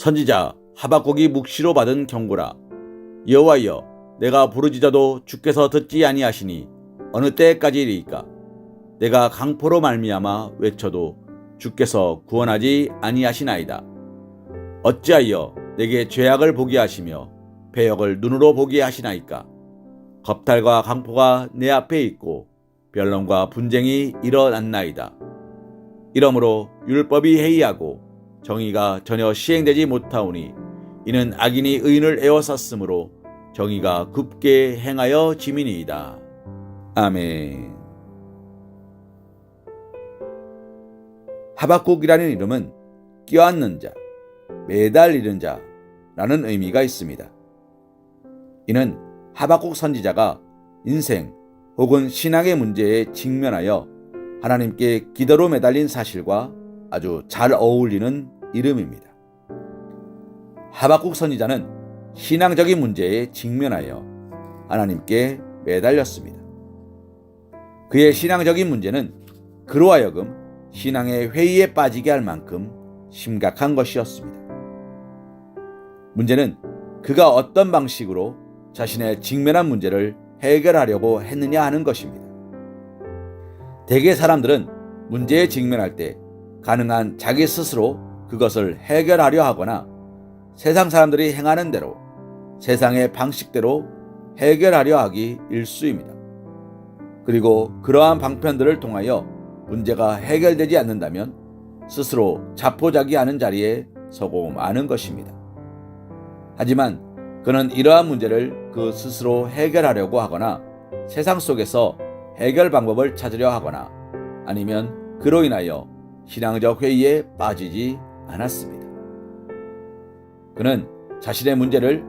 선지자 하박국이 묵시로 받은 경고라. 여호와여, 내가 부르짖어도 주께서 듣지 아니하시니 어느 때까지리이까? 내가 강포로 말미암아 외쳐도 주께서 구원하지 아니하시나이다. 어찌하여 내게 죄악을 보게 하시며 배역을 눈으로 보게 하시나이까? 겁탈과 강포가 내 앞에 있고 변론과 분쟁이 일어났나이다. 이러므로 율법이 해이하고 정의가 전혀 시행되지 못하오니 이는 악인이 의인을 에워쌌으므로 정의가 굽게 행하여 짐이니이다. 아멘. 하박국이라는 이름은 껴안는 자, 매달리는 자라는 의미가 있습니다. 이는 하박국 선지자가 인생 혹은 신앙의 문제에 직면하여 하나님께 기도로 매달린 사실과 아주 잘 어울리는 이름입니다. 하박국 선지자는 신앙적인 문제에 직면하여 하나님께 매달렸습니다. 그의 신앙적인 문제는 그로 하여금 신앙의 회의에 빠지게 할 만큼 심각한 것이었습니다. 문제는 그가 어떤 방식으로 자신의 직면한 문제를 해결하려고 했느냐 하는 것입니다. 대개 사람들은 문제에 직면할 때 가능한 자기 스스로 그것을 해결하려 하거나 세상 사람들이 행하는 대로 세상의 방식대로 해결하려 하기 일쑤입니다. 그리고 그러한 방편들을 통하여 문제가 해결되지 않는다면 스스로 자포자기하는 자리에 서고 마는 것입니다. 하지만 그는 이러한 문제를 그 스스로 해결하려고 하거나 세상 속에서 해결 방법을 찾으려 하거나 아니면 그로 인하여 신앙적 회의에 빠지지 않았습니다. 그는 자신의 문제를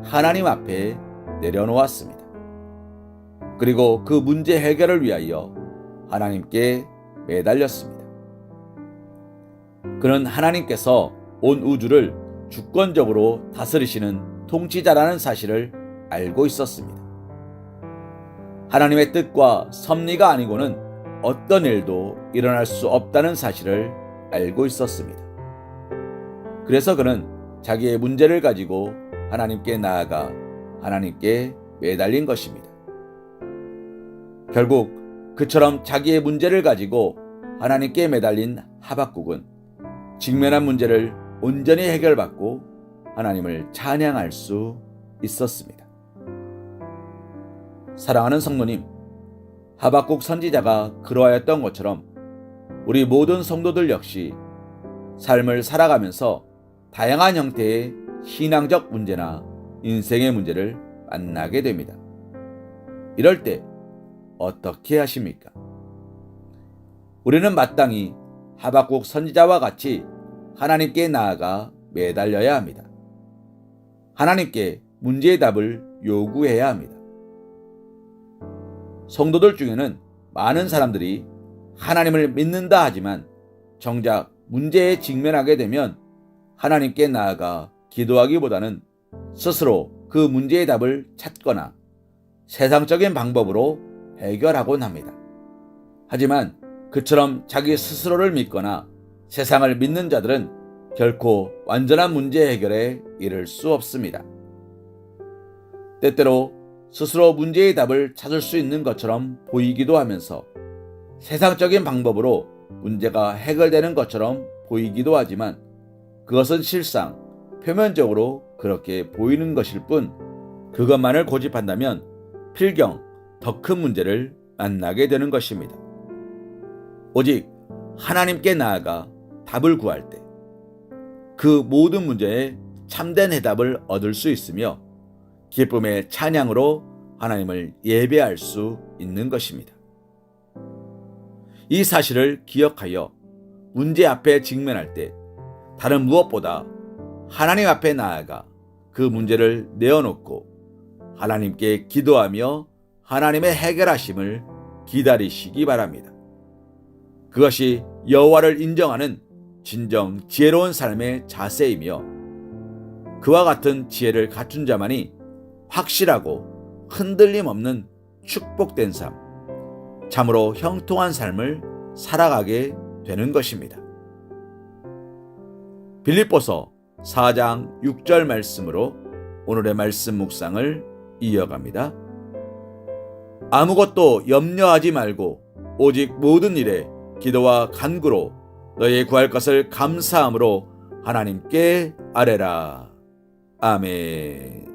하나님 앞에 내려놓았습니다. 그리고 그 문제 해결을 위하여 하나님께 매달렸습니다. 그는 하나님께서 온 우주를 주권적으로 다스리시는 통치자라는 사실을 알고 있었습니다. 하나님의 뜻과 섭리가 아니고는 어떤 일도 일어날 수 없다는 사실을 알고 있었습니다. 그래서 그는 자기의 문제를 가지고 하나님께 나아가 하나님께 매달린 것입니다. 결국 그처럼 자기의 문제를 가지고 하나님께 매달린 하박국은 직면한 문제를 온전히 해결받고 하나님을 찬양할 수 있었습니다. 사랑하는 성도님, 하박국 선지자가 그러하였던 것처럼 우리 모든 성도들 역시 삶을 살아가면서 다양한 형태의 신앙적 문제나 인생의 문제를 만나게 됩니다. 이럴 때 어떻게 하십니까? 우리는 마땅히 하박국 선지자와 같이 하나님께 나아가 매달려야 합니다. 하나님께 문제의 답을 요구해야 합니다. 성도들 중에는 많은 사람들이 하나님을 믿는다 하지만 정작 문제에 직면하게 되면 하나님께 나아가 기도하기보다는 스스로 그 문제의 답을 찾거나 세상적인 방법으로 해결하곤 합니다. 하지만 그처럼 자기 스스로를 믿거나 세상을 믿는 자들은 결코 완전한 문제 해결에 이를 수 없습니다. 때때로 스스로 문제의 답을 찾을 수 있는 것처럼 보이기도 하면서 세상적인 방법으로 문제가 해결되는 것처럼 보이기도 하지만 그것은 실상 표면적으로 그렇게 보이는 것일 뿐 그것만을 고집한다면 필경 더 큰 문제를 만나게 되는 것입니다. 오직 하나님께 나아가 답을 구할 때 그 모든 문제에 참된 해답을 얻을 수 있으며 기쁨의 찬양으로 하나님을 예배할 수 있는 것입니다. 이 사실을 기억하여 문제 앞에 직면할 때 다른 무엇보다 하나님 앞에 나아가 그 문제를 내어놓고 하나님께 기도하며 하나님의 해결하심을 기다리시기 바랍니다. 그것이 여호와를 인정하는 진정 지혜로운 삶의 자세이며 그와 같은 지혜를 갖춘 자만이 확실하고 흔들림 없는 축복된 삶, 참으로 형통한 삶을 살아가게 되는 것입니다. 빌립보서 4장 6절 말씀으로 오늘의 말씀 묵상을 이어갑니다. 아무것도 염려하지 말고 오직 모든 일에 기도와 간구로 너의 구할 것을 감사함으로 하나님께 아뢰라. 아멘.